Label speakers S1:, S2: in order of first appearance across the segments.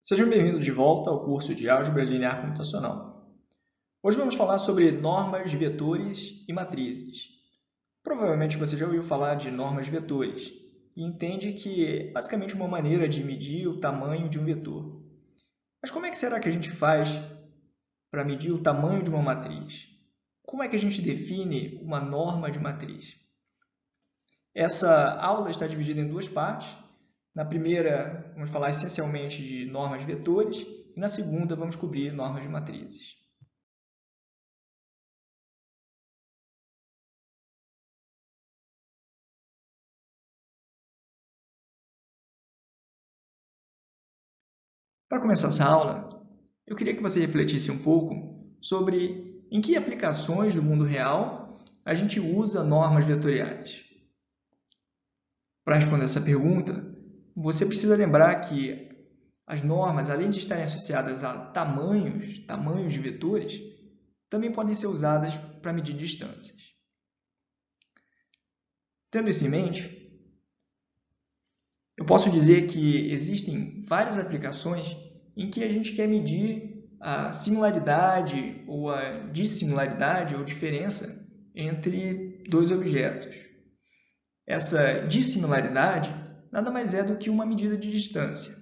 S1: Sejam bem-vindos de volta ao curso de Álgebra Linear Computacional. Hoje vamos falar sobre normas de vetores e matrizes. Provavelmente você já ouviu falar de normas de vetores e entende que é basicamente uma maneira de medir o tamanho de um vetor. Mas como é que será que a gente faz para medir o tamanho de uma matriz? Como é que a gente define uma norma de matriz? Essa aula está dividida em duas partes. Na primeira, vamos falar essencialmente de normas de vetores, e na segunda, vamos cobrir normas de matrizes. Para começar essa aula, eu queria que você refletisse um pouco sobre em que aplicações do mundo real a gente usa normas vetoriais. Para responder essa pergunta, você precisa lembrar que as normas, além de estarem associadas a tamanhos de vetores, também podem ser usadas para medir distâncias. Tendo isso em mente, eu posso dizer que existem várias aplicações em que a gente quer medir a similaridade ou a dissimilaridade ou diferença entre dois objetos. Essa dissimilaridade nada mais é do que uma medida de distância.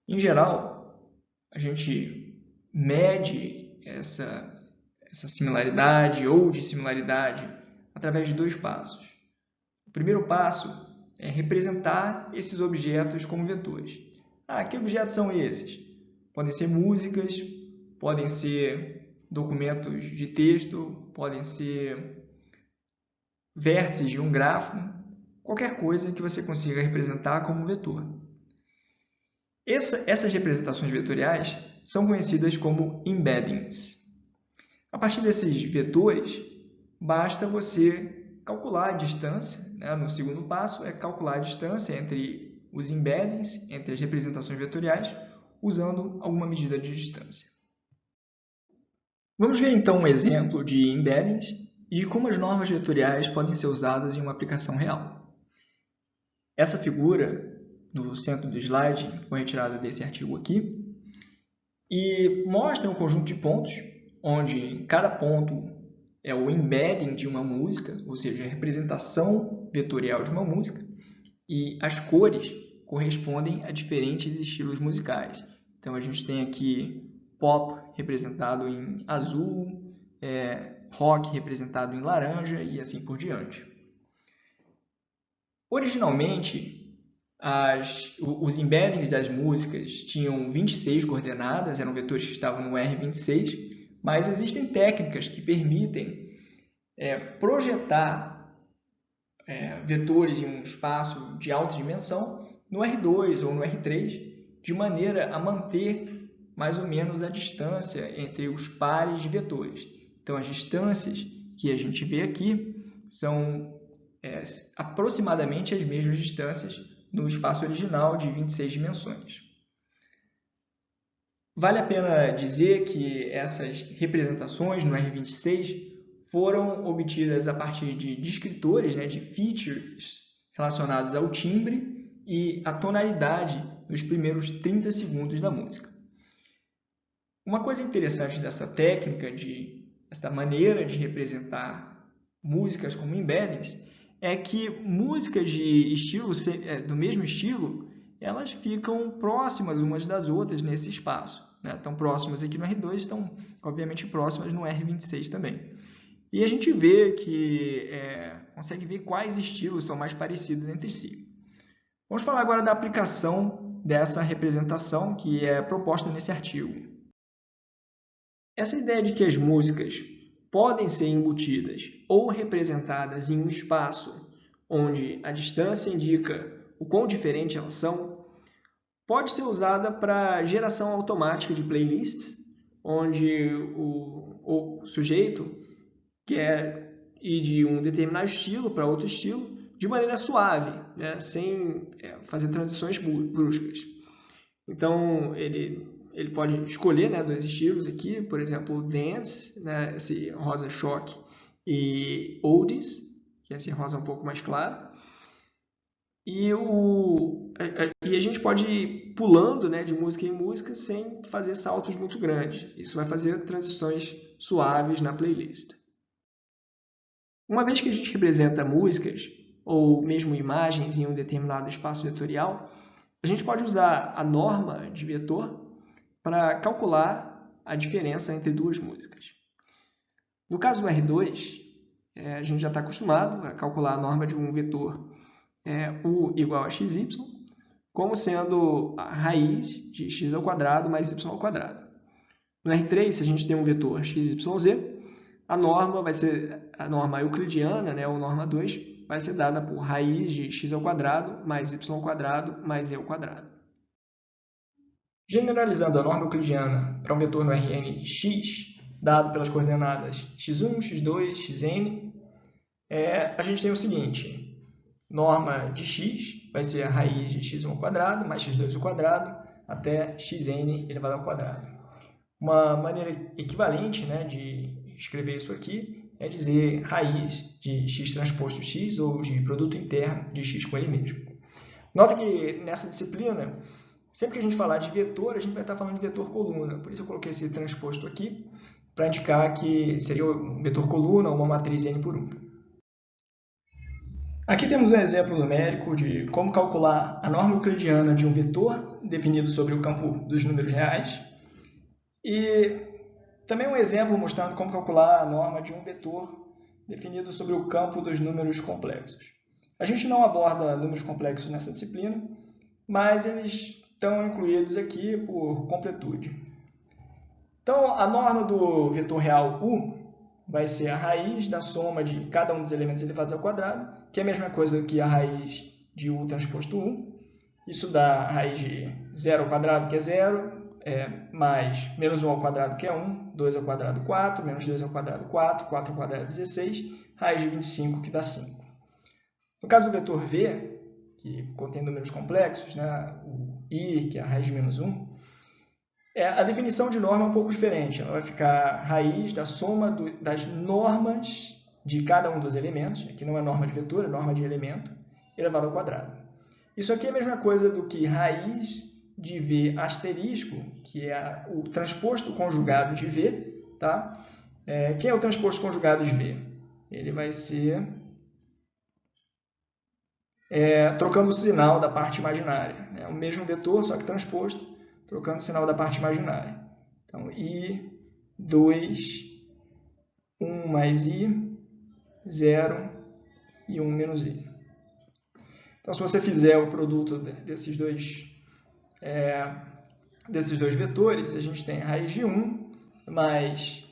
S1: Em geral, a gente mede essa similaridade ou dissimilaridade através de dois passos. O primeiro passo é representar esses objetos como vetores. Que objetos são esses? Podem ser músicas, podem ser documentos de texto, podem ser vértices de um grafo, qualquer coisa que você consiga representar como vetor. Essas representações vetoriais são conhecidas como embeddings. A partir desses vetores, basta você calcular a distância, no segundo passo é calcular a distância entre os embeddings, entre as representações vetoriais, usando alguma medida de distância. Vamos ver então um exemplo de embeddings e de como as normas vetoriais podem ser usadas em uma aplicação real. Essa figura no centro do slide foi retirada desse artigo aqui e mostra um conjunto de pontos onde cada ponto é o embedding de uma música, ou seja, a representação vetorial de uma música, e as cores correspondem a diferentes estilos musicais. Então, a gente tem aqui pop representado em azul, rock representado em laranja e assim por diante. Originalmente, os embeddings das músicas tinham 26 coordenadas, eram vetores que estavam no R26, mas existem técnicas que permitem projetar vetores em um espaço de alta dimensão no R2 ou no R3, de maneira a manter mais ou menos a distância entre os pares de vetores. Então, as distâncias que a gente vê aqui são aproximadamente as mesmas distâncias no espaço original de 26 dimensões. Vale a pena dizer que essas representações no R26 foram obtidas a partir de descritores, de features relacionados ao timbre e à tonalidade nos primeiros 30 segundos da música. Uma coisa interessante dessa técnica, dessa maneira de representar músicas como embeddings, é que músicas de do mesmo estilo, elas ficam próximas umas das outras nesse espaço. Estão próximas aqui no R2, estão obviamente próximas no R26 também. E a gente vê que consegue ver quais estilos são mais parecidos entre si. Vamos falar agora da aplicação dessa representação que é proposta nesse artigo. Essa ideia de que as músicas podem ser embutidas ou representadas em um espaço onde a distância indica o quão diferente elas são, pode ser usada para geração automática de playlists, onde o sujeito quer ir de um determinado estilo para outro estilo de maneira suave, sem fazer transições bruscas. Então, ele pode escolher dois estilos aqui, por exemplo, Dance, esse rosa choque, e Oldies, que é esse rosa um pouco mais claro. E a gente pode ir pulando, né, de música em música sem fazer saltos muito grandes. Isso vai fazer transições suaves na playlist. Uma vez que a gente representa músicas ou mesmo imagens em um determinado espaço vetorial, a gente pode usar a norma de vetor para calcular a diferença entre duas músicas. No caso do R2, a gente já está acostumado a calcular a norma de um vetor U igual a xy, como sendo a raiz de x ao quadrado mais y ao quadrado. No R3, se a gente tem um vetor xyz, a norma vai ser a norma euclidiana, né, ou norma 2, vai ser dada por raiz de x ao quadrado mais y ao quadrado mais e ao quadrado. Generalizando a norma euclidiana para um vetor no Rn de x, dado pelas coordenadas x1, x2, xn, a gente tem o seguinte: norma de x vai ser a raiz de x1 ao quadrado mais x2 ao quadrado até xn elevado ao quadrado. Uma maneira equivalente, né, de escrever isso aqui é dizer raiz de x transposto x ou de produto interno de x com ele mesmo. Nota que nessa disciplina, sempre que a gente falar de vetor, a gente vai estar falando de vetor coluna. Por isso eu coloquei esse transposto aqui, para indicar que seria um vetor coluna ou uma matriz n por 1. Aqui temos um exemplo numérico de como calcular a norma euclidiana de um vetor definido sobre o campo dos números reais. E também um exemplo mostrando como calcular a norma de um vetor definido sobre o campo dos números complexos. A gente não aborda números complexos nessa disciplina, mas eles estão incluídos aqui por completude. Então, a norma do vetor real U vai ser a raiz da soma de cada um dos elementos elevados ao quadrado, que é a mesma coisa que a raiz de U transposto U. Isso dá a raiz de 0 ao quadrado, que é 0, mais menos 1 ao quadrado, que é 1, 2 ao quadrado, 4, menos 2 ao quadrado, 4, 4 ao quadrado, 16, raiz de 25, que dá 5. No caso do vetor V, que contém números complexos, né, o I, que é a raiz de menos 1, a definição de norma é um pouco diferente. Ela vai ficar raiz da soma das normas de cada um dos elementos, aqui não é norma de vetor, é norma de elemento, elevado ao quadrado. Isso aqui é a mesma coisa do que raiz de V asterisco, que é o transposto conjugado de V. Tá? Quem é o transposto conjugado de V? Ele vai ser trocando o sinal da parte imaginária. É o mesmo vetor, só que transposto, trocando o sinal da parte imaginária. Então, I, 2, 1 mais I, 0 e 1 menos I. Então, se você fizer o produto desses dois vetores, a gente tem raiz de 1 mais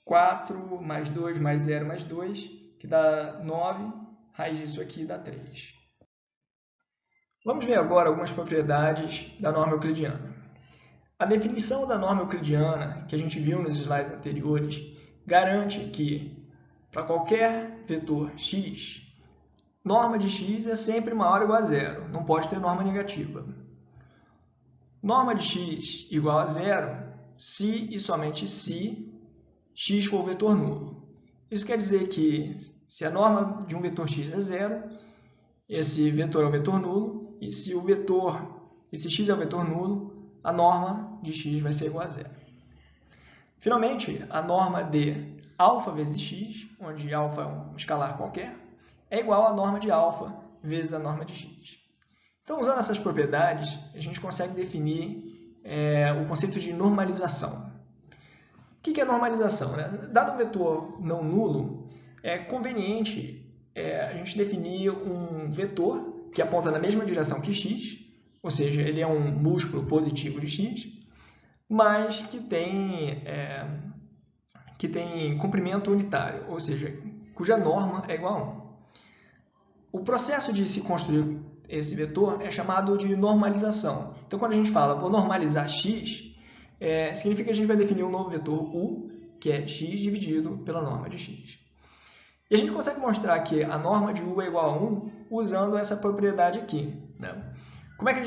S1: 4 mais 2 mais 0 mais 2, que dá 9, raiz disso aqui dá 3. Vamos ver agora algumas propriedades da norma euclidiana. A definição da norma euclidiana, que a gente viu nos slides anteriores, garante que, para qualquer vetor x, norma de x é sempre maior ou igual a 0, não pode ter norma negativa. Norma de x igual a 0 se e somente se x for vetor nulo. Isso quer dizer que, se a norma de um vetor x é 0, esse vetor é um vetor nulo, e se esse x é um vetor nulo, a norma de x vai ser igual a 0. Finalmente, a norma de alfa vezes x, onde alfa é um escalar qualquer, é igual à norma de alfa vezes a norma de x. Então, usando essas propriedades, a gente consegue definir o conceito de normalização. O que é normalização? Dado um vetor não nulo, é conveniente a gente definir um vetor que aponta na mesma direção que x, ou seja, ele é um múltiplo positivo de x, mas que tem comprimento unitário, ou seja, cuja norma é igual a 1. O processo de se construir esse vetor é chamado de normalização. Então, quando a gente fala vou normalizar x, significa que a gente vai definir um novo vetor u, que é x dividido pela norma de x. E a gente consegue mostrar que a norma de u é igual a 1 usando essa propriedade aqui. Né? Como é que a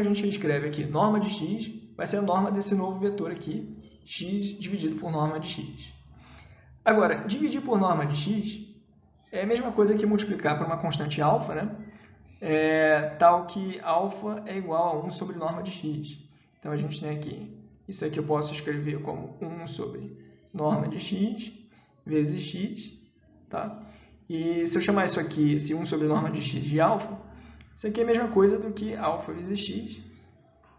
S1: gente escreve aqui? Norma de x vai ser a norma desse novo vetor aqui, x dividido por norma de x. Agora, dividir por norma de x é a mesma coisa que multiplicar por uma constante alfa, né? tal que alfa é igual a 1 sobre norma de x. Então, a gente tem aqui, isso aqui eu posso escrever como 1 sobre norma de x vezes x, tá? E se eu chamar isso aqui, esse 1 sobre norma de x de alfa, isso aqui é a mesma coisa do que alfa vezes x,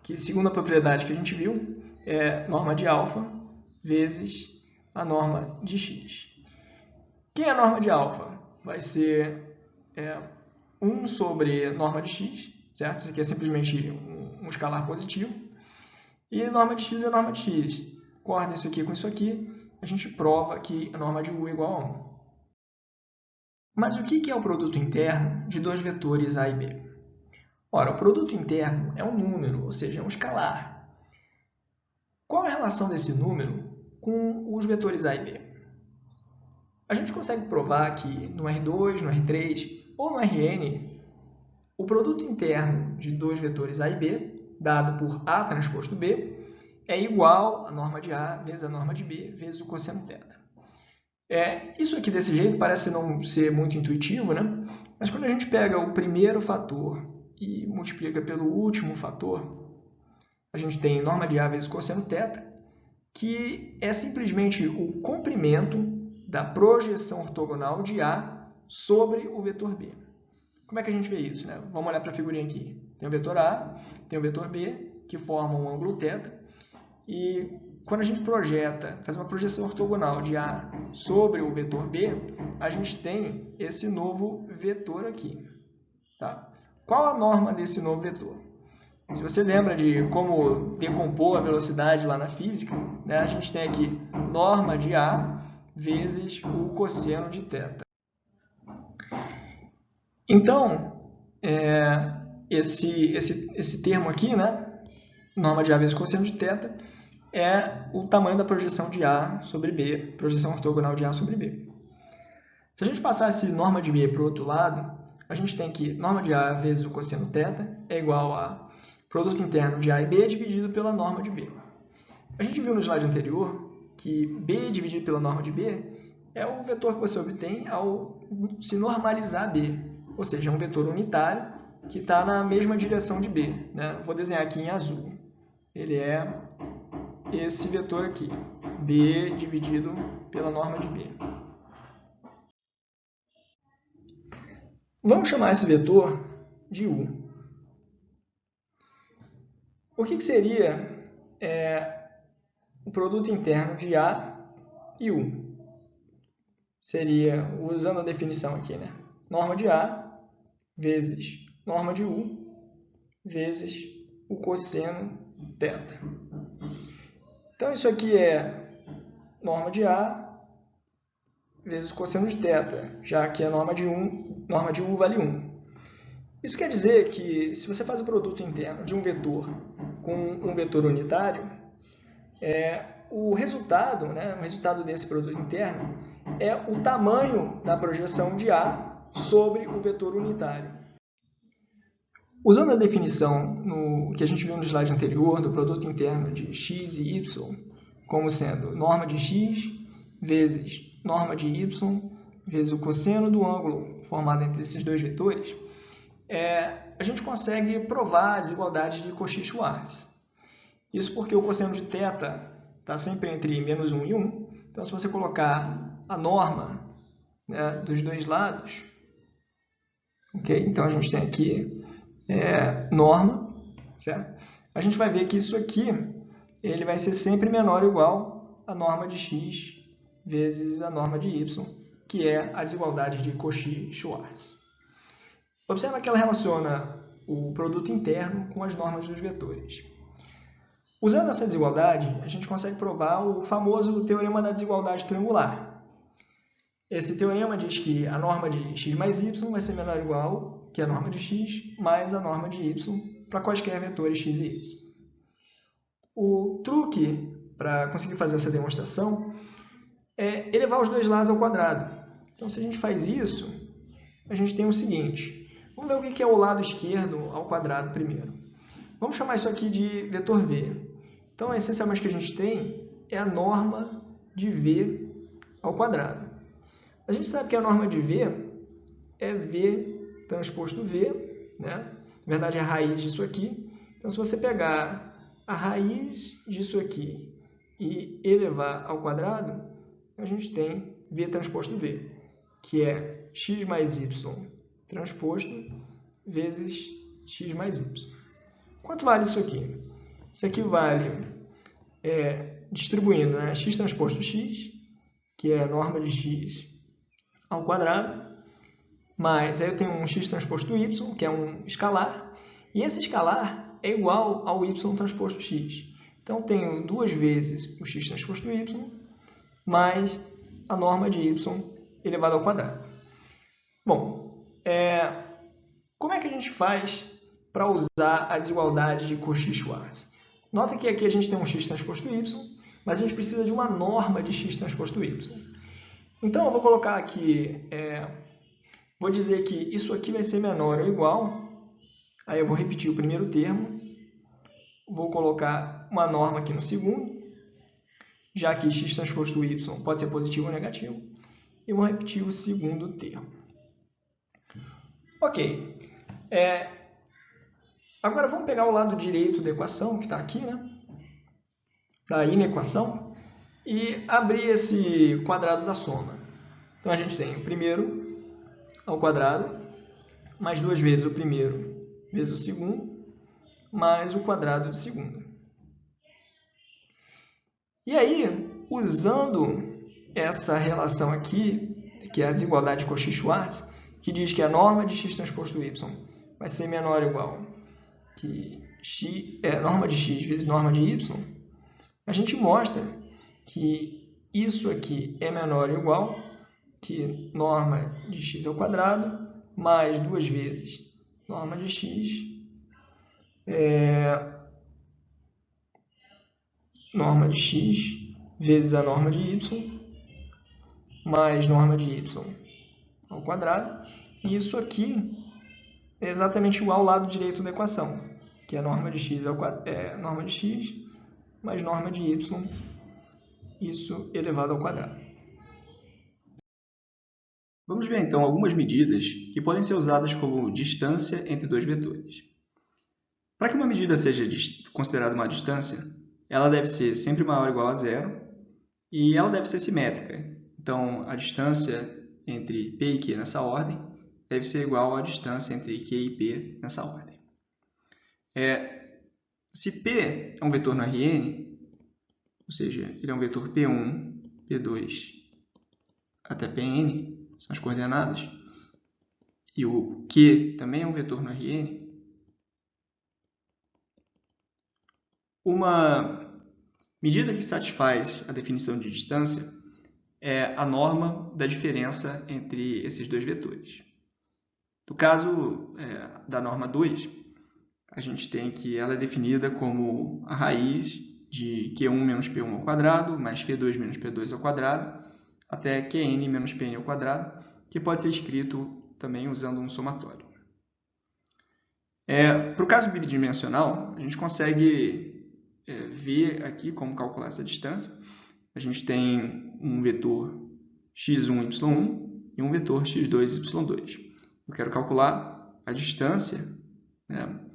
S1: que segundo a propriedade que a gente viu, é norma de alfa vezes a norma de x. Quem é a norma de alfa? Vai ser 1 sobre norma de x, certo? Isso aqui é simplesmente um escalar positivo. E norma de x é norma de x. Corta isso aqui com isso aqui, a gente prova que a norma de u é igual a 1. Mas o que é o produto interno de dois vetores a e b? Ora, o produto interno é um número, ou seja, é um escalar. Qual é a relação desse número com os vetores a e b? A gente consegue provar que no R2, no R3 ou no Rn, o produto interno de dois vetores a e b, dado por a transposto b, é igual à norma de a vezes a norma de b vezes o cosseno θ. Isso aqui desse jeito parece não ser muito intuitivo, né? Mas quando a gente pega o primeiro fator e multiplica pelo último fator, a gente tem norma de a vezes cosseno θ, que é simplesmente o comprimento da projeção ortogonal de a sobre o vetor b. Como é que a gente vê isso, né? Vamos olhar para a figurinha aqui. Tem o vetor a, tem o vetor b, que formam um ângulo θ, e quando a gente faz uma projeção ortogonal de a sobre o vetor b, a gente tem esse novo vetor aqui. Tá? Qual a norma desse novo vetor? Se você lembra de como decompor a velocidade lá na física, né, a gente tem aqui norma de a vezes o cosseno de θ. Então, esse termo aqui, né, norma de a vezes cosseno de θ, é o tamanho da projeção de a sobre b, projeção ortogonal de a sobre b. Se a gente passar esse norma de b para o outro lado, a gente tem que norma de a vezes o cosseno θ é igual a produto interno de a e b dividido pela norma de b. A gente viu no slide anterior que b dividido pela norma de b é o vetor que você obtém ao se normalizar b, ou seja, é um vetor unitário que está na mesma direção de b, né? Vou desenhar aqui em azul. Ele é esse vetor aqui, b dividido pela norma de b. Vamos chamar esse vetor de u. O que seria o produto interno de a e u? Seria, usando a definição aqui, né? Norma de a vezes norma de u vezes o cosseno θ. Então, isso aqui é norma de a vezes o cosseno de θ, já que a norma de u vale 1. Isso quer dizer que, se você faz o produto interno de um vetor com um vetor unitário, o resultado desse produto interno é o tamanho da projeção de a sobre o vetor unitário. Usando a definição que a gente viu no slide anterior do produto interno de x e y, como sendo norma de x vezes norma de y vezes o cosseno do ângulo formado entre esses dois vetores, a gente consegue provar a desigualdade de Cauchy-Schwarz. Isso porque o cosseno de θ está sempre entre menos 1 e 1. Então, se você colocar a norma, né, dos dois lados, okay? Então a gente tem aqui norma, certo? A gente vai ver que isso aqui ele vai ser sempre menor ou igual à norma de x vezes a norma de y, que é a desigualdade de Cauchy-Schwarz. Observa que ela relaciona o produto interno com as normas dos vetores. Usando essa desigualdade, a gente consegue provar o famoso teorema da desigualdade triangular. Esse teorema diz que a norma de x mais y vai ser menor ou igual que a norma de x mais a norma de y para quaisquer vetores x e y. O truque para conseguir fazer essa demonstração é elevar os dois lados ao quadrado. Então, se a gente faz isso, a gente tem o seguinte. Vamos ver o que é o lado esquerdo ao quadrado primeiro. Vamos chamar isso aqui de vetor v. Então, essencialmente, o que a gente tem é a norma de v ao quadrado. A gente sabe que a norma de v é v transposto v né? Na verdade, é a raiz disso aqui. Então, se você pegar a raiz disso aqui e elevar ao quadrado, a gente tem v transposto v, que é x mais y transposto vezes x mais y. Quanto vale isso aqui? Isso aqui vale, distribuindo, né, x transposto x, que é a norma de x ao quadrado, mas aí eu tenho um x transposto y, que é um escalar, e esse escalar é igual ao y transposto x. Então, eu tenho duas vezes o x transposto y, mais a norma de y elevado ao quadrado. Bom, como é que a gente faz para usar a desigualdade de Cauchy-Schwarz? Nota que aqui a gente tem um x transposto y, mas a gente precisa de uma norma de x transposto y. Então, eu vou colocar aqui, vou dizer que isso aqui vai ser menor ou igual, aí eu vou repetir o primeiro termo, vou colocar uma norma aqui no segundo, já que x transposto y pode ser positivo ou negativo, e vou repetir o segundo termo. Ok. Agora vamos pegar o lado direito da equação, que está aqui, né? Está aí na equação, e abrir esse quadrado da soma. Então, a gente tem o primeiro ao quadrado, mais duas vezes o primeiro vezes o segundo, mais o quadrado do segundo. E aí, usando essa relação aqui, que é a desigualdade de Cauchy-Schwarz, que diz que a norma de x transposto y vai ser menor ou igual que norma de x vezes norma de y, a gente mostra que isso aqui é menor ou igual que norma de x ao quadrado mais duas vezes norma de x norma de x vezes a norma de y mais norma de y ao quadrado. E isso aqui é exatamente igual ao lado direito da equação, que é norma de x, norma de x mais norma de y, isso elevado ao quadrado. Vamos ver, então, algumas medidas que podem ser usadas como distância entre dois vetores. Para que uma medida seja considerada uma distância, ela deve ser sempre maior ou igual a zero e ela deve ser simétrica. Então, a distância entre P e Q nessa ordem deve ser igual à distância entre Q e P nessa ordem. Se P é um vetor no Rn, ou seja, ele é um vetor P1, P2 até Pn, são as coordenadas, e o Q também é um vetor no Rn, uma medida que satisfaz a definição de distância é a norma da diferença entre esses dois vetores. No caso da norma 2, a gente tem que ela é definida como a raiz de Q1 menos P1 ao quadrado, mais Q2 menos P2 ao quadrado, até Qn menos Pn ao quadrado, que pode ser escrito também usando um somatório. Para o caso bidimensional, a gente consegue ver aqui como calcular essa distância. A gente tem um vetor x1, y1 e um vetor x2, y2. Eu quero calcular a distância, né,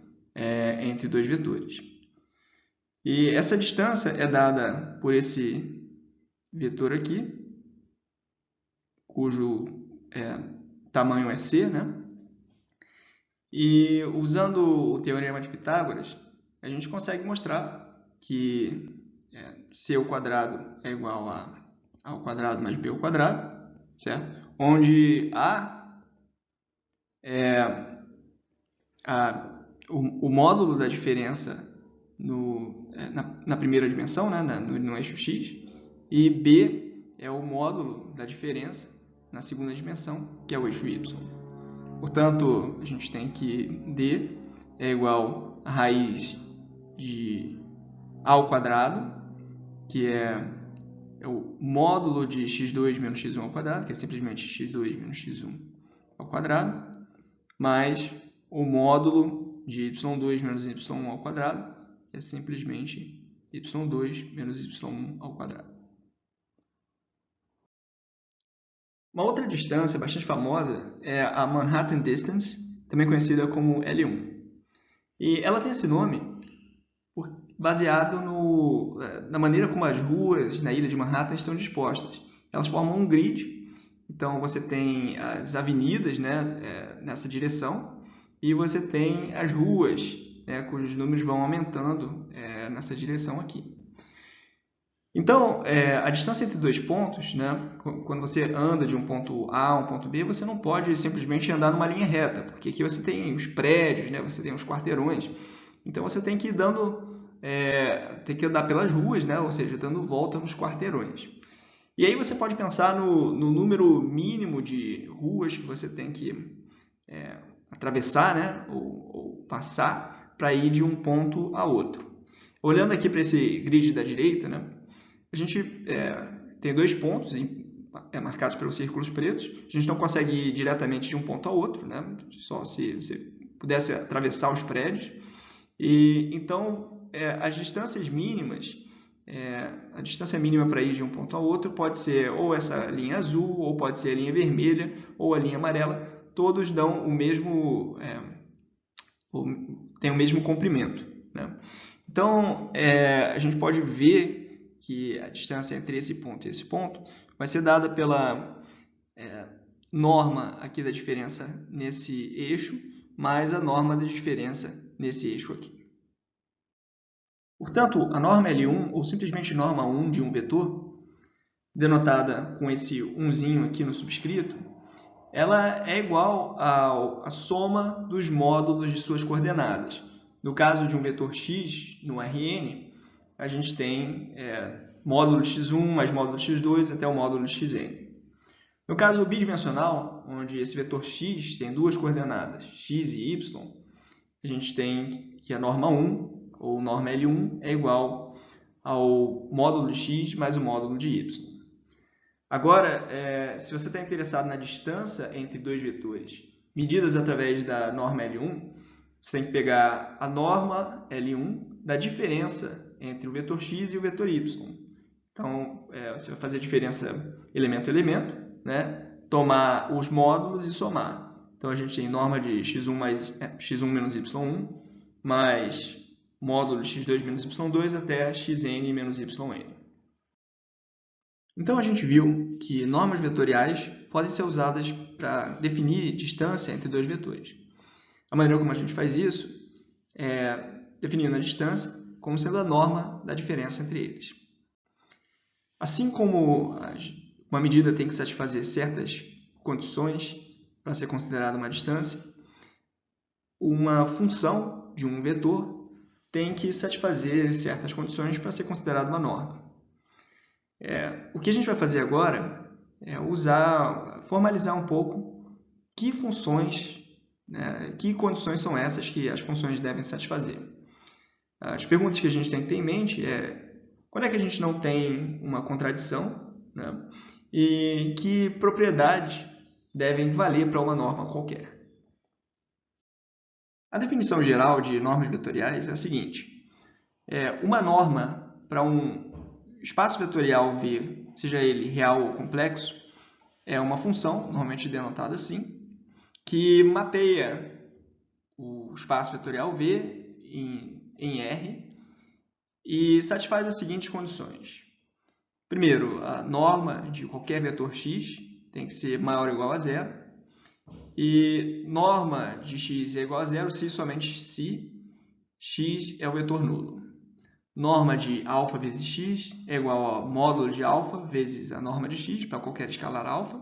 S1: entre dois vetores. E essa distância é dada por esse vetor aqui, cujo tamanho é c, né? E usando o teorema de Pitágoras, a gente consegue mostrar que c ao quadrado é igual a ao quadrado mais b ao quadrado, certo? Onde a o módulo da diferença na primeira dimensão, né, no eixo x, e b é o módulo da diferença na segunda dimensão, que é o eixo y. Portanto, a gente tem que d é igual a raiz de a ao quadrado, que é o módulo de x2 menos x1 ao quadrado, que é simplesmente x2 menos x1 ao quadrado, mais o módulo de y2 menos y1 ao quadrado, que é simplesmente y2 menos y1 ao quadrado. Uma outra distância bastante famosa é a Manhattan Distance, também conhecida como L1. E ela tem esse nome baseado na maneira como as ruas na ilha de Manhattan estão dispostas. Elas formam um grid, então você tem as avenidas, né, nessa direção, e você tem as ruas, né, cujos números vão aumentando nessa direção aqui. Então, a distância entre dois pontos, né, quando você anda de um ponto A a um ponto B, você não pode simplesmente andar numa linha reta, porque aqui você tem os prédios, né, você tem os quarteirões, então você tem que ir tem que andar pelas ruas, né, ou seja, dando volta nos quarteirões. E aí você pode pensar no número mínimo de ruas que você tem que atravessar, né, ou passar para ir de um ponto a outro. Olhando aqui para esse grid da direita, né, a gente tem dois pontos marcados pelos círculos pretos. A gente não consegue ir diretamente de um ponto a outro, né, só se você pudesse atravessar os prédios. E então, as distâncias mínimas, a distância mínima para ir de um ponto a outro pode ser ou essa linha azul, ou pode ser a linha vermelha, ou a linha amarela. Todos dão tem o mesmo comprimento, né? Então, a gente pode ver que a distância entre esse ponto e esse ponto vai ser dada pela norma aqui da diferença nesse eixo, mais a norma da diferença nesse eixo aqui. Portanto, a norma L1, ou simplesmente norma 1 de um vetor, denotada com esse 1zinho aqui no subscrito, ela é igual à soma dos módulos de suas coordenadas. No caso de um vetor x no Rn, a gente tem módulo x1 mais módulo x2 até o módulo xn. No caso bidimensional, onde esse vetor x tem duas coordenadas, x e y, a gente tem que a norma 1, ou norma L1, é igual ao módulo de x mais o módulo de y. Agora, se você está interessado na distância entre dois vetores medidas através da norma L1, você tem que pegar a norma L1 da diferença entre o vetor x e o vetor y. Então, você vai fazer a diferença elemento a elemento, né? Tomar os módulos e somar. Então, a gente tem norma de x1 menos y1 mais módulo de x2 menos y2 até xn menos yn. Então, a gente viu que normas vetoriais podem ser usadas para definir distância entre dois vetores. A maneira como a gente faz isso é definindo a distância como sendo a norma da diferença entre eles. Assim como uma medida tem que satisfazer certas condições para ser considerada uma distância, uma função de um vetor tem que satisfazer certas condições para ser considerada uma norma. O que a gente vai fazer agora é formalizar um pouco que funções, né, que condições são essas que as funções devem satisfazer. As perguntas que a gente tem que ter em mente quando é que a gente não tem uma contradição, né, e que propriedades devem valer para uma norma qualquer. A definição geral de normas vetoriais é a seguinte: uma norma para um espaço vetorial V, seja ele real ou complexo, é uma função, normalmente denotada assim, que mapeia o espaço vetorial V em R e satisfaz as seguintes condições. Primeiro, a norma de qualquer vetor x tem que ser maior ou igual a zero. E norma de x é igual a zero se somente se x é o vetor nulo. Norma de alfa vezes x é igual ao módulo de alfa vezes a norma de x para qualquer escalar alfa.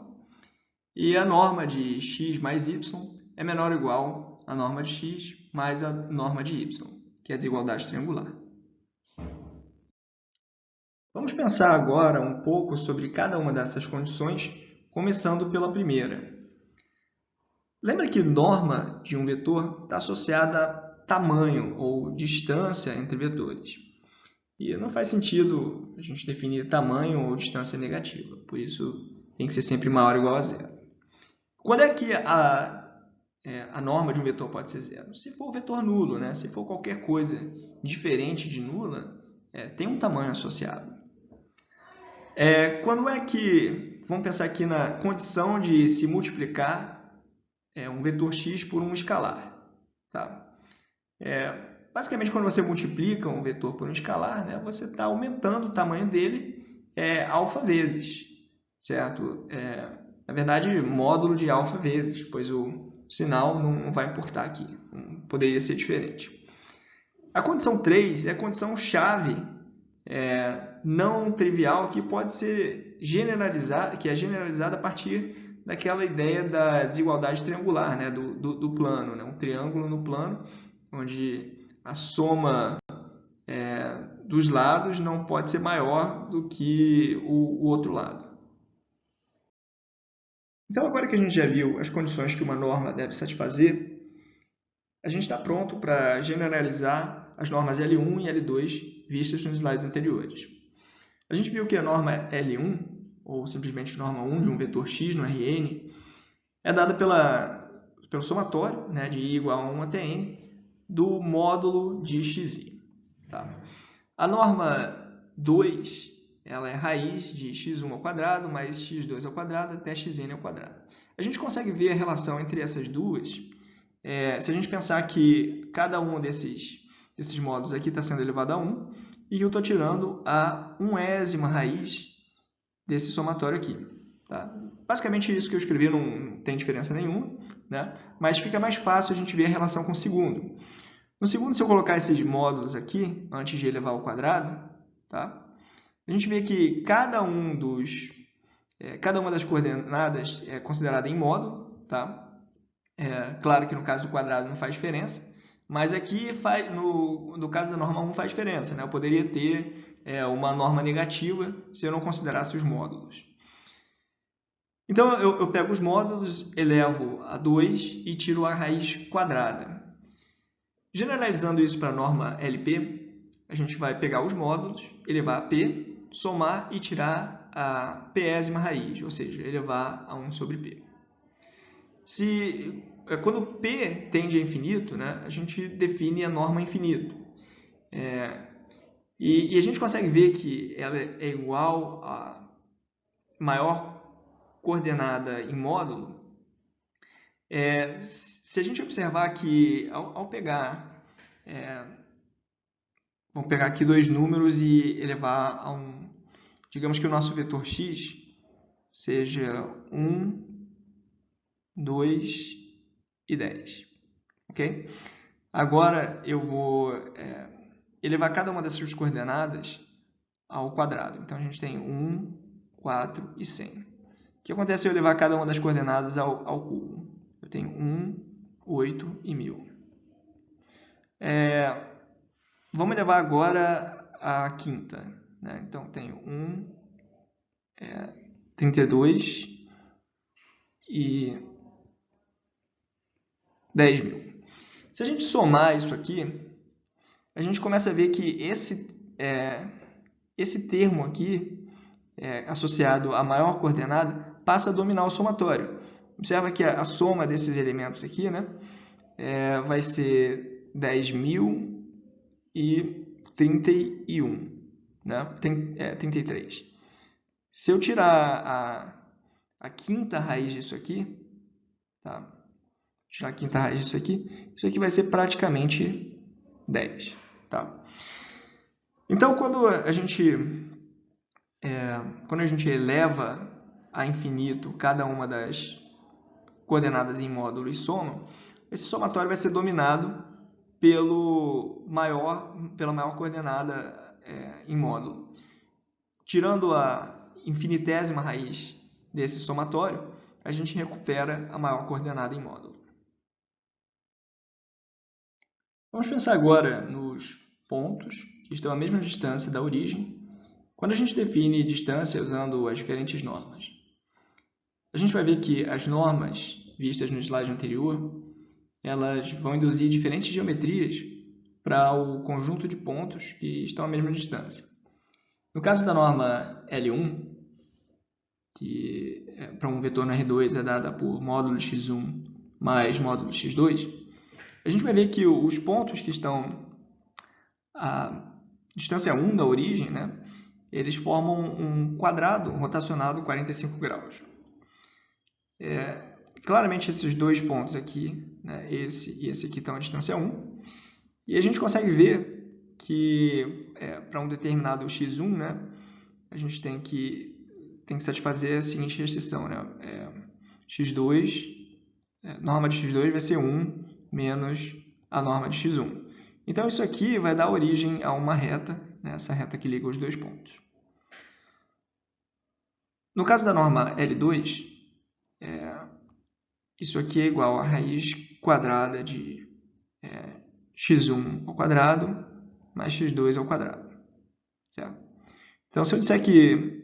S1: E a norma de x mais y é menor ou igual à norma de x mais a norma de y, que é a desigualdade triangular. Vamos pensar agora um pouco sobre cada uma dessas condições, começando pela primeira. Lembra que norma de um vetor está associada a tamanho ou distância entre vetores. E não faz sentido a gente definir tamanho ou distância negativa, por isso tem que ser sempre maior ou igual a zero. Quando é que a norma de um vetor pode ser zero? Se for vetor nulo, né? Se for qualquer coisa diferente de nula, tem um tamanho associado. Quando é que, vamos pensar aqui na condição de se multiplicar um vetor x por um escalar. Tá? Basicamente, quando você multiplica um vetor por um escalar, né, você está aumentando o tamanho dele alfa vezes, certo? Na verdade, módulo de alfa vezes, pois o sinal não vai importar aqui, poderia ser diferente. A condição 3 é a condição chave não trivial que pode ser generalizada, que é generalizada a partir daquela ideia da desigualdade triangular, né, do plano, né, um triângulo no plano, onde a soma dos lados não pode ser maior do que o outro lado. Então, agora que a gente já viu as condições que uma norma deve satisfazer, a gente está pronto para generalizar as normas L1 e L2 vistas nos slides anteriores. A gente viu que a norma L1, ou simplesmente norma 1 de um vetor x no Rn, é dada pelo somatório, né, de i igual a 1 até n, do módulo de xi. Tá? A norma 2 ela é raiz de x1 ao quadrado mais x2 ao quadrado até xn ao quadrado. A gente consegue ver a relação entre essas duas se a gente pensar que cada um desses módulos aqui está sendo elevado a 1 e eu estou tirando a 1ª raiz desse somatório aqui. Tá? Basicamente, isso que eu escrevi não tem diferença nenhuma, né? Mas fica mais fácil a gente ver a relação com o segundo. No segundo, se eu colocar esses módulos aqui, antes de elevar ao quadrado, tá? A gente vê que cada uma das coordenadas é considerada em módulo. Tá? Claro que no caso do quadrado não faz diferença, mas aqui no caso da norma 1 faz diferença. Né? Eu poderia ter uma norma negativa se eu não considerasse os módulos. Então, eu pego os módulos, elevo a 2 e tiro a raiz quadrada. Generalizando isso para a norma LP, a gente vai pegar os módulos, elevar a P, somar e tirar a pésima raiz, ou seja, elevar a 1 sobre P. Quando P tende a infinito, né, a gente define a norma infinito. E a gente consegue ver que ela é igual a maior coordenada em módulo se a gente observar que ao pegar... vamos pegar aqui dois números e elevar a um... Digamos que o nosso vetor x seja 1, 2 e 10. Ok? Agora eu vou elevar cada uma dessas coordenadas ao quadrado. Então, a gente tem 1, 4 e 100. O que acontece se eu levar cada uma das coordenadas ao cubo? Eu tenho 1, 8 e 1000. Vamos levar agora a quinta. Né? Então, tenho 32 e 10.000. Se a gente somar isso aqui, a gente começa a ver que esse termo aqui, associado à maior coordenada, passa a dominar o somatório. Observa que a soma desses elementos aqui, né, vai ser 10.000 e 31, né? 33. Se eu tirar a quinta raiz disso aqui, tá? Tirar a quinta raiz disso aqui vai ser praticamente 10. Tá? Então, quando a gente eleva a infinito cada uma das coordenadas em módulo e soma, esse somatório vai ser dominado pela maior coordenada em módulo. Tirando a infinitésima raiz desse somatório, a gente recupera a maior coordenada em módulo. Vamos pensar agora nos pontos que estão à mesma distância da origem, quando a gente define distância usando as diferentes normas. A gente vai ver que as normas vistas no slide anterior, elas vão induzir diferentes geometrias para o conjunto de pontos que estão à mesma distância. No caso da norma L1, que para um vetor no R2 é dada por módulo x1 mais módulo x2, a gente vai ver que os pontos que estão à distância 1 da origem, né, eles formam um quadrado rotacionado 45 graus. claramente esses dois pontos aqui, né, esse e esse aqui estão à distância 1. E a gente consegue ver que para um determinado x1, né, a gente tem que satisfazer a seguinte restrição, né? x2, norma de x2 vai ser 1 menos a norma de x1. Então, isso aqui vai dar origem a uma reta, né, essa reta que liga os dois pontos. No caso da norma L2, isso aqui é igual a raiz quadrada de x1 ao quadrado mais x2 ao quadrado. Certo? Então, se eu disser que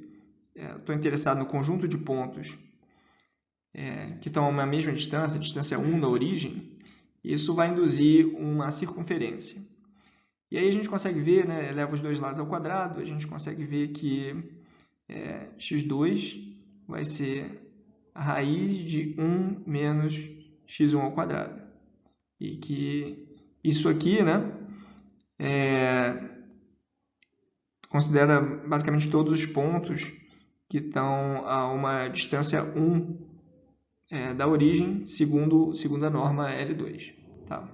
S1: estou interessado no conjunto de pontos que estão a uma mesma distância, distância 1 da origem, isso vai induzir uma circunferência. E aí a gente consegue ver, né, eleva os dois lados ao quadrado, a gente consegue ver que x2 vai ser a raiz de 1 menos x1 ao quadrado. E que isso aqui, né, considera basicamente todos os pontos que estão a uma distância 1 da origem, segundo a norma L2. Tá?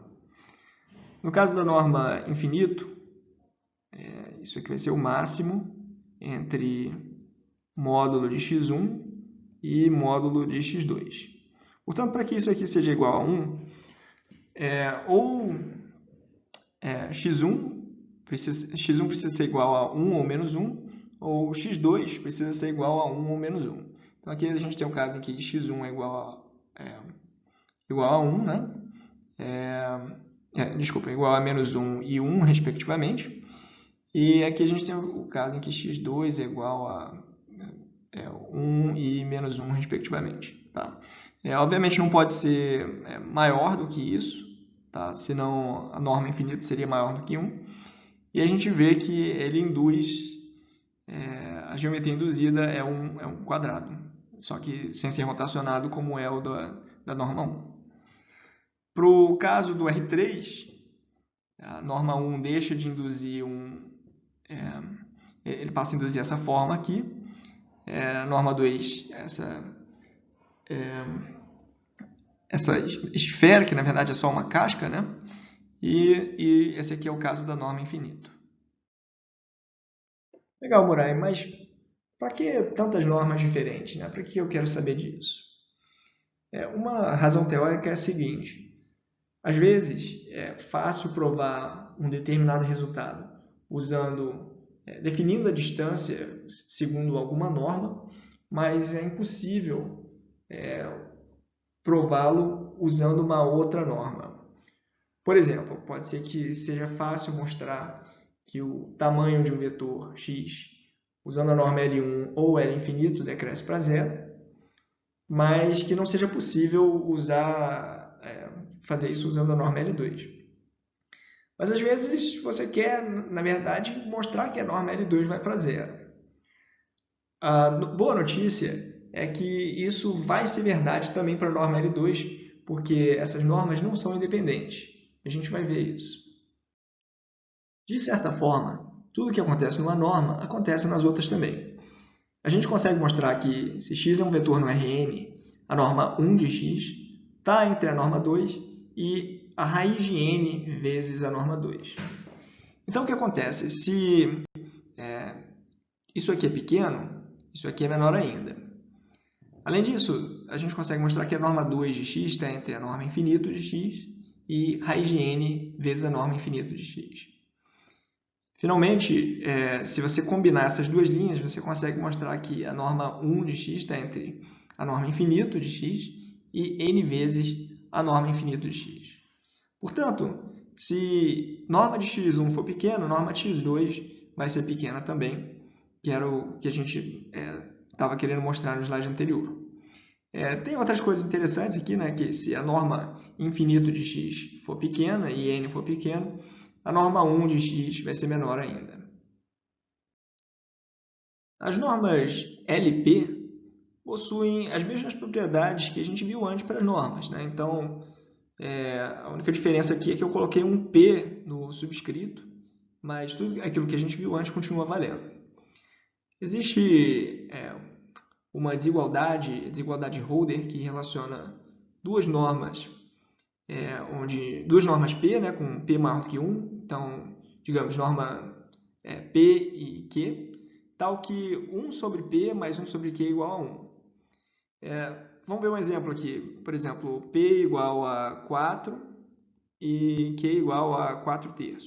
S1: No caso da norma infinito, isso aqui vai ser o máximo entre módulo de x1 e módulo de x2. Portanto, para que isso aqui seja igual a 1, x1 precisa ser igual a 1 ou menos 1, ou x2 precisa ser igual a 1 ou menos 1. Então, aqui a gente tem um caso em que x1 é igual a 1, né? Igual a menos 1 e 1, respectivamente. E aqui a gente tem o caso em que x2 é igual a 1 e menos 1, respectivamente. Tá? Obviamente não pode ser maior do que isso, tá? Senão a norma infinita seria maior do que 1. E a gente vê que ele induz, a geometria induzida é um quadrado, só que sem ser rotacionado como é o da norma 1. Para o caso do R3, a norma 1 deixa de induzir ele passa a induzir essa forma aqui. A norma 2, essa esfera, que na verdade é só uma casca, né? E esse aqui é o caso da norma infinito. Legal, Murai, mas para que tantas normas diferentes? Né? Para que eu quero saber disso? Uma razão teórica é a seguinte. Às vezes, é fácil provar um determinado resultado definindo a distância segundo alguma norma, mas é impossível prová-lo usando uma outra norma. Por exemplo, pode ser que seja fácil mostrar que o tamanho de um vetor x, usando a norma L1 ou L infinito, decresce para zero, mas que não seja possível fazer isso usando a norma L2. Mas às vezes você quer, na verdade, mostrar que a norma L2 vai para zero. A boa notícia é que isso vai ser verdade também para a norma L2, porque essas normas não são independentes. A gente vai ver isso. De certa forma, tudo que acontece numa norma acontece nas outras também. A gente consegue mostrar que se x é um vetor no Rn, a norma 1 de x está entre a norma 2 e a raiz de n vezes a norma 2. Então, o que acontece? Se isso aqui é pequeno, isso aqui é menor ainda. Além disso, a gente consegue mostrar que a norma 2 de x está entre a norma infinito de x e raiz de n vezes a norma infinito de x. Finalmente, se você combinar essas duas linhas, você consegue mostrar que a norma 1 de x está entre a norma infinito de x e n vezes a norma infinito de x. Portanto, se norma de x1 for pequena, norma de x2 vai ser pequena também, que era o que a gente estava querendo mostrar no slide anterior. Tem outras coisas interessantes aqui, né? Que se a norma infinito de x for pequena e n for pequeno, a norma 1 de x vai ser menor ainda. As normas LP possuem as mesmas propriedades que a gente viu antes para as normas, né? Então, a única diferença aqui é que eu coloquei um P no subscrito, mas tudo aquilo que a gente viu antes continua valendo. Existe uma desigualdade Holder, que relaciona duas normas, duas normas P, né, com P maior do que 1, então, digamos, norma P e Q, tal que 1 sobre P mais 1 sobre Q igual a 1. Vamos ver um exemplo aqui. Por exemplo, P igual a 4 e Q igual a 4/3.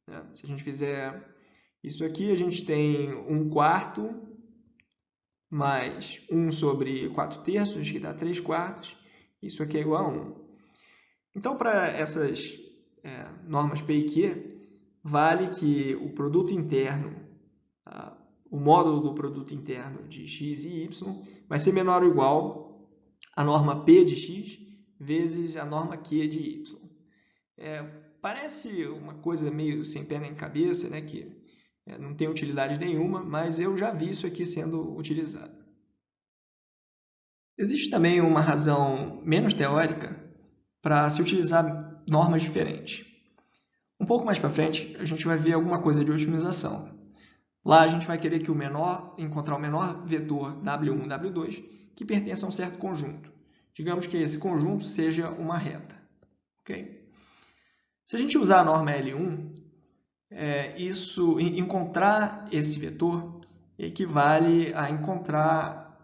S1: Né? Se a gente fizer isso aqui, a gente tem 1/4 mais 1 sobre 4/3, que dá 3/4. Isso aqui é igual a 1. Então, para essas normas P e Q, vale que o produto interno, o módulo do produto interno de x e y, vai ser menor ou igual à norma P de x vezes a norma Q de y. Parece uma coisa meio sem pé nem cabeça, né, que não tem utilidade nenhuma, mas eu já vi isso aqui sendo utilizado. Existe também uma razão menos teórica para se utilizar normas diferentes. Um pouco mais para frente, a gente vai ver alguma coisa de otimização. Lá a gente vai querer que encontrar o menor vetor W1, W2 que pertença a um certo conjunto. Digamos que esse conjunto seja uma reta. Okay? Se a gente usar a norma L1, encontrar esse vetor equivale a encontrar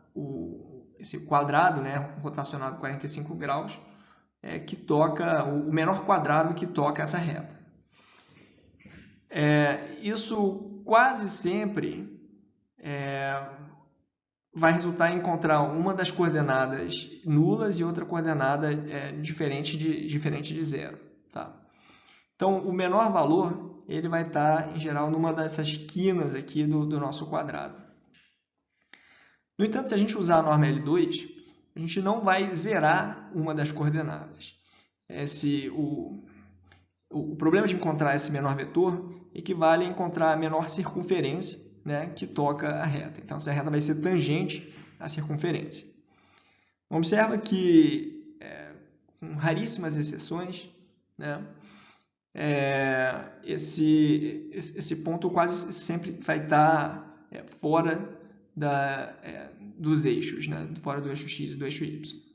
S1: esse quadrado, né, rotacionado 45 graus, que toca o menor quadrado que toca essa reta. Isso quase sempre vai resultar em encontrar uma das coordenadas nulas e outra coordenada diferente de zero. Tá? Então, o menor valor ele vai estar, em geral, numa dessas quinas aqui do nosso quadrado. No entanto, se a gente usar a norma L2, a gente não vai zerar uma das coordenadas. O problema de encontrar esse menor vetor equivale a encontrar a menor circunferência, né, que toca a reta. Então, essa reta vai ser tangente à circunferência. Observa que, com raríssimas exceções, né, esse ponto quase sempre vai estar fora dos eixos, né, fora do eixo x e do eixo y.